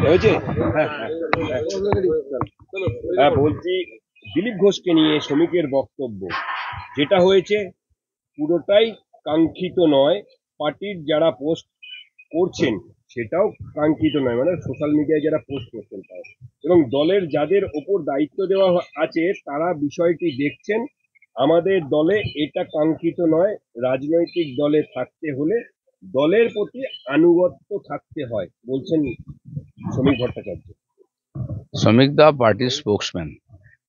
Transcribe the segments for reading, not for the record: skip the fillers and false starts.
হয়েছে। হ্যাঁ হ্যাঁ হ্যাঁ, বলছি দিলীপ ঘোষকে নিয়ে শ্রমিকের বক্তব্য যেটা হয়েছে পুরোটাই কাঙ্ক্ষিত নয়। পার্টির যারা পোস্ট করছেন সেটাও কাঙ্ক্ষিত নয়, মানে সোশ্যাল মিডিয়ায় যারা পোস্ট করছেন তাও, এবং দলের যাদের ওপর দায়িত্ব দেওয়া আছে তারা বিষয়টি দেখছেন। আমাদের দলে এটা কাঙ্ক্ষিত নয়। রাজনৈতিক দলে থাকতে হলে দলের প্রতি আনুগত্য থাকতে হয়, বলছেন শ্রমিক ভট্টাচার্য। শ্রমিক দা পার্টির স্পোক্সম্যান,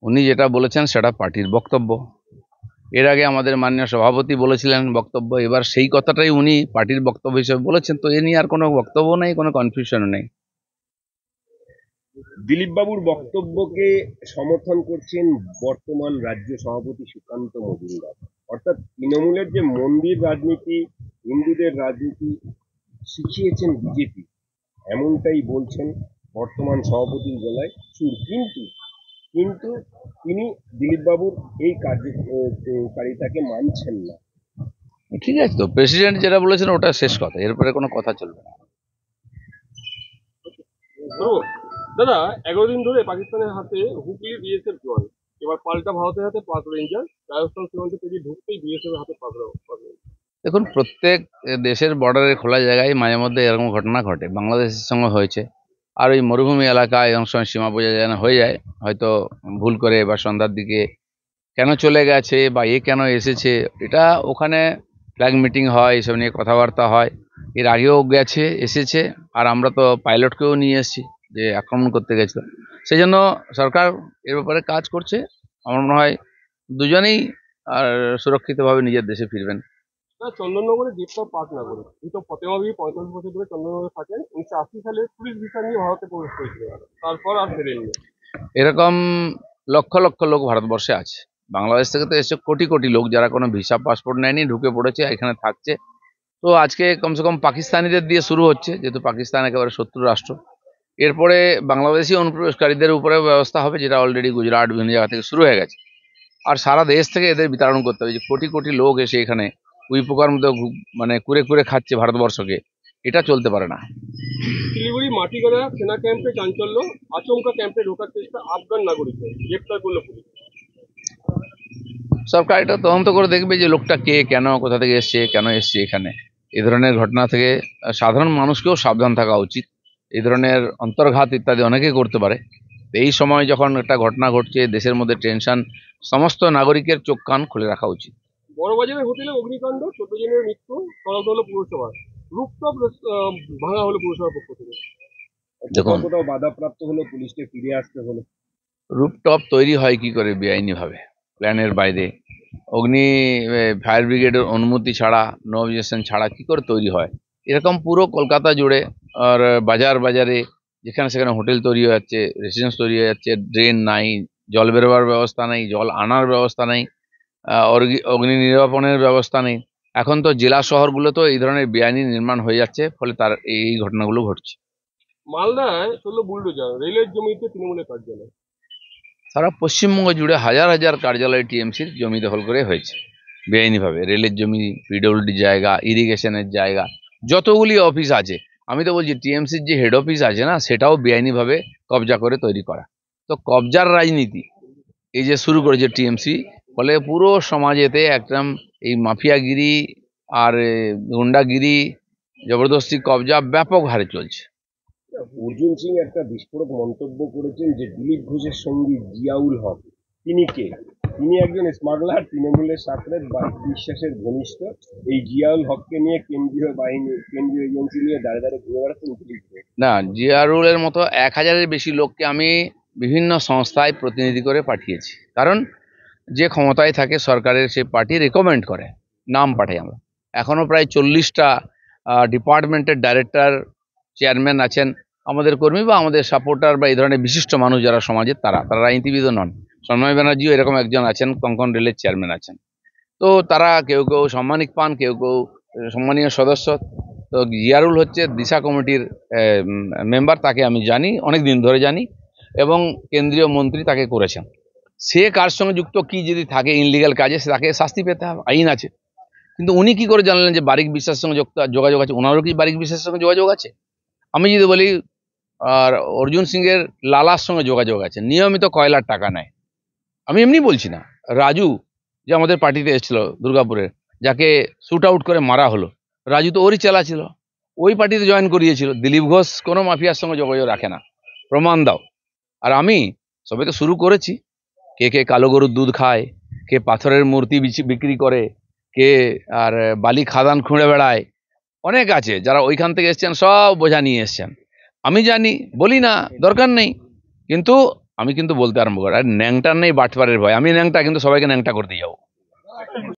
উনি যেটা বলেছেন সেটা পার্টির বক্তব্য। এর আগে আমাদের মাননীয় সভাপতি বলেছিলেন বক্তব্য, এবার সেই কথাটাই উনি পার্টির বক্তব্য হিসেবে বলেছেন। তো এ নিয়ে আর কোনো বক্তব্য নেই, কোনো কনফিউশন নেই। দিলীপ বাবুর বক্তব্যকে সমর্থন করছেন বর্তমান রাজ্য সভাপতি সুকান্ত মজুমদার। অর্থাৎ তৃণমূলের যে মন্দির রাজনীতি, হিন্দুদের রাজনীতি শিখিয়েছেন বিজেপি, এমনটাই বলছেন বর্তমান সভাপতির গলায় সুর। কিন্তু কিন্তু তিনি দিলীপ বাবুর এই কার্যকারিতাকে মানছেন না। ঠিক আছে, তো প্রেসিডেন্ট যেটা বলেছেন ওটা শেষ কথা, এরপরে কোনো কথা চলবে না। দাদা, 11 দিন ধরে পাকিস্তানের হাতে হুগলি বিএসএফ জওয়ান, এবার পাল্টা ভারতের হাতে পাক রেঞ্জার। রাজস্থান সীমান্তে পেরিয়ে ঢুকতেই বিএসএফ হাতে পাক রেঞ্জার। দেখুন, প্রত্যেক দেশের বর্ডারে খোলা জায়গায় মাঝে মধ্যে এরকম ঘটনা ঘটে। বাংলাদেশের সঙ্গে হয়েছে, আর ওই মরুভূমি এলাকায় অনেক সময় সীমা বোঝা যায় না, হয়ে যায় হয়তো ভুল করে বা সন্ধ্যার দিকে কেন চলে গেছে বা এ কেন এসেছে, এটা ওখানে ফ্ল্যাগ মিটিং হয়, এসব নিয়ে কথাবার্তা হয়। এর আগেও গেছে, এসেছে, আর আমরা তো পাইলটকেও নিয়ে এসেছি যে আক্রমণ করতে গেছিল। সেই জন্য সরকার এর ব্যাপারে কাজ করছে। আমার মনে হয় দুজনেই আর সুরক্ষিতভাবে নিজের দেশে ফিরবেন। চন্দননগরে গ্রেপ্তার পাক নাগরিক ধৃত ফতেমা বিবি 45 বছর ধরে চন্দননগরে থাকেন। 1980 সালে টুরিস্ট ভিসা নিয়ে ভারতে প্রবেশ করেছিল, তারপর আর ফেরেননি। এরকম লক্ষ লক্ষ লোক ভারতবর্ষে আছে। বাংলাদেশ থেকে তো এসে কোটি কোটি লোক যারা কোনো ভিসা পাসপোর্ট নেয়নি, ঢুকে পড়েছে, এখানে থাকছে। তো আজকে কমসে কম পাকিস্তানিদের দিয়ে শুরু হচ্ছে, যেহেতু পাকিস্তান একেবারে শত্রু রাষ্ট্র। এরপরে বাংলাদেশি অনুপ্রবেশকারীদের উপরে ব্যবস্থা হবে, যেটা অলরেডি গুজরাট বিভিন্ন জায়গা থেকে শুরু হয়ে গেছে। আর সারা দেশ থেকে এদের বিতরণ করতে হবে। যে কোটি কোটি লোক এসে এখানে উই পোকার মধ্যে মানে কুরে কুরে খাচ্ছে ভারতবর্ষকে, এটা চলতে পারে না। শিলিগুড়ি মাটিগাড়া সেনা ক্যাম্পে চাঞ্চল্য, আচমকা ক্যাম্পে ঢোকার চেষ্টা আফগান নাগরিকদের গ্রেপ্তার করলো পুলিশ। সরকার এটা তদন্ত করে দেখবে যে লোকটা কে, কেন, কোথা থেকে এসছে, কেন এসছে এখানে। এই ধরনের ঘটনা থেকে সাধারণ মানুষকেও সাবধান থাকা উচিত। এই ধরনের অন্তর্ঘাত ইত্যাদি অনেকেই করতে পারে। এই সময় যখন একটা ঘটনা ঘটছে, দেশের মধ্যে টেনশন, সমস্ত নাগরিকের চোখ কান খুলে রাখা উচিত। বড়বাজারের হোটেলে অগ্নিকাণ্ড, 14 জনের মৃত্যু, তদন্ত হলো পুরসভা। রুফটপ ভাঙা হলো পুরসভার পক্ষ থেকে। দেখুন, কোথাও বাধাপ্রাপ্ত হলো, পুলিশকে ফিরে আসতে হলো। রুফটপ তৈরি হয় কি করে বেআইনি ভাবে, প্ল্যানের বাইরে? অগ্নি ফায়ার ব্রিগেডের অনুমতি ছাড়া, নো অবজেকশন ছাড়া কি করে তৈরি হয়? এরকম পুরো কলকাতা জুড়ে আর বাজার বাজারে যেখানে সেখানে হোটেল তৈরি হয়ে যাচ্ছে, রেসিডেন্স তৈরি হয়ে যাচ্ছে, ড্রেন নাই, জল বেরোবার ব্যবস্থা নেই, জল আনার ব্যবস্থা নেই, অগ্নি নির্বাপনের ব্যবস্থা নেই। এখন তো জেলা শহরগুলোতেও এই ধরনের বেআইনি নির্মাণ হয়ে যাচ্ছে, ফলে তার এই ঘটনাগুলো ঘটছে। মালদায় চললো বুলডোজার, রেলের জমিতে তৃণমূলের কার্যালয়। সারা পশ্চিমবঙ্গ জুড়ে হাজার হাজার কার্যালয় টিএমসির জমি দখল করে হয়েছে বেআইনিভাবে। রেলের জমি, পিডব্লিউডি জায়গা, ইরিগেশনের জায়গা, যতগুলি অফিস আছে। আমি তো বলছি টিএমসির যে হেড অফিস আছে না, সেটাও বেআইনিভাবে কবজা করে তৈরি করা। তো কবজার রাজনীতি এই যে শুরু করেছে টিএমসি, ফলে পুরো সমাজেতে একদম এই মাফিয়াগিরি আর গুন্ডাগিরি, জবরদস্তি কবজা ব্যাপক হারে চলছে। অর্জুন সিং একটা বিস্ফোরক মন্তব্য করেছেন যে দিলীপ ঘোষের সঙ্গী জিয়াউল হক, তিনি কে? তিনি একজন স্মাগলার, তৃণমূলের সাথে বিশ্বাসের ঘনিষ্ঠ। এই জিয়াউল হককে নিয়ে কেন্দ্রীয় বাহিনী, কেন্দ্রীয় এজেন্সি নিয়ে দাঁড়ে দাঁড়িয়ে ঘুরে বেড়াচ্ছেন দিলীপ ঘোষ। না, জিয়ারুলের মতো 1000-এর বেশি লোককে আমি বিভিন্ন সংস্থায় প্রতিনিধি করে পাঠিয়েছি। কারণ যে ক্ষমতায় থাকে সরকারের, সে পার্টি রেকমেন্ড করে, নাম পাঠাই আমরা। এখনও প্রায় 40টা ডিপার্টমেন্টের ডাইরেক্টর, চেয়ারম্যান আছেন আমাদের কর্মী বা আমাদের সাপোর্টার বা এই ধরনের বিশিষ্ট মানুষ যারা সমাজের, তারা রাজনীতিবিদও নন। সন্ময় ব্যানার্জিও এরকম একজন আছেন, কঙ্কন রেলের চেয়ারম্যান আছেন। তো তারা কেউ কেউ সাম্মানিক পান, কেউ কেউ সম্মানীয় সদস্য। তো জিয়ারুল হচ্ছে দিশা কমিটির মেম্বার, তাকে আমি জানি, অনেক দিন ধরে জানি, এবং কেন্দ্রীয় মন্ত্রী তাকে করেছেন। সে কার সঙ্গে যুক্ত, কি যদি থাকে ইনলিগাল কাজে, তাকে শাস্তি পেতে হবে, আইন আছে। কিন্তু উনি কি করে জানলেন যে বারিক বিশ্বাসের সঙ্গে যোগাযোগ আছে? ওনারও কি বারিক বিশ্বাসের সঙ্গে যোগাযোগ আছে? আমি যদি বলি আর অর্জুন সিংয়ের লালার সঙ্গে যোগাযোগ আছে, নিয়মিত কয়লার টাকা নেয়। আমি এমনি বলছি না, রাজু যে আমাদের পার্টিতে এসেছিল দুর্গাপুরের, যাকে শুট আউট করে মারা হলো, রাজু তো ওরই চেলা ছিল, ওই পার্টিতে জয়েন করিয়েছিল। দিলীপ ঘোষ কোনো মাফিয়ার সঙ্গে যোগাযোগ রাখে না, প্রমাণ দাও। আর আমি সবে তো শুরু করেছি, কে কে কালো গরুর দুধ খায়, কে পাথরের মূর্তি বিক্রি করে, কে আর বালি খাদান খুঁড়ে বেড়ায়, অনেক আছে যারা ওইখান থেকে এসছেন, সব বোঝা নিয়ে এসছেন। আমি জানি, বলি না, দরকার নেই, কিন্তু আমি কিন্তু বলতে আরম্ভ করি, আর ন্যাংটার নেই বাটপারের ভয়, আমি ন্যাংটা কিন্তু সবাইকে ন্যাংটা করতে যাবো।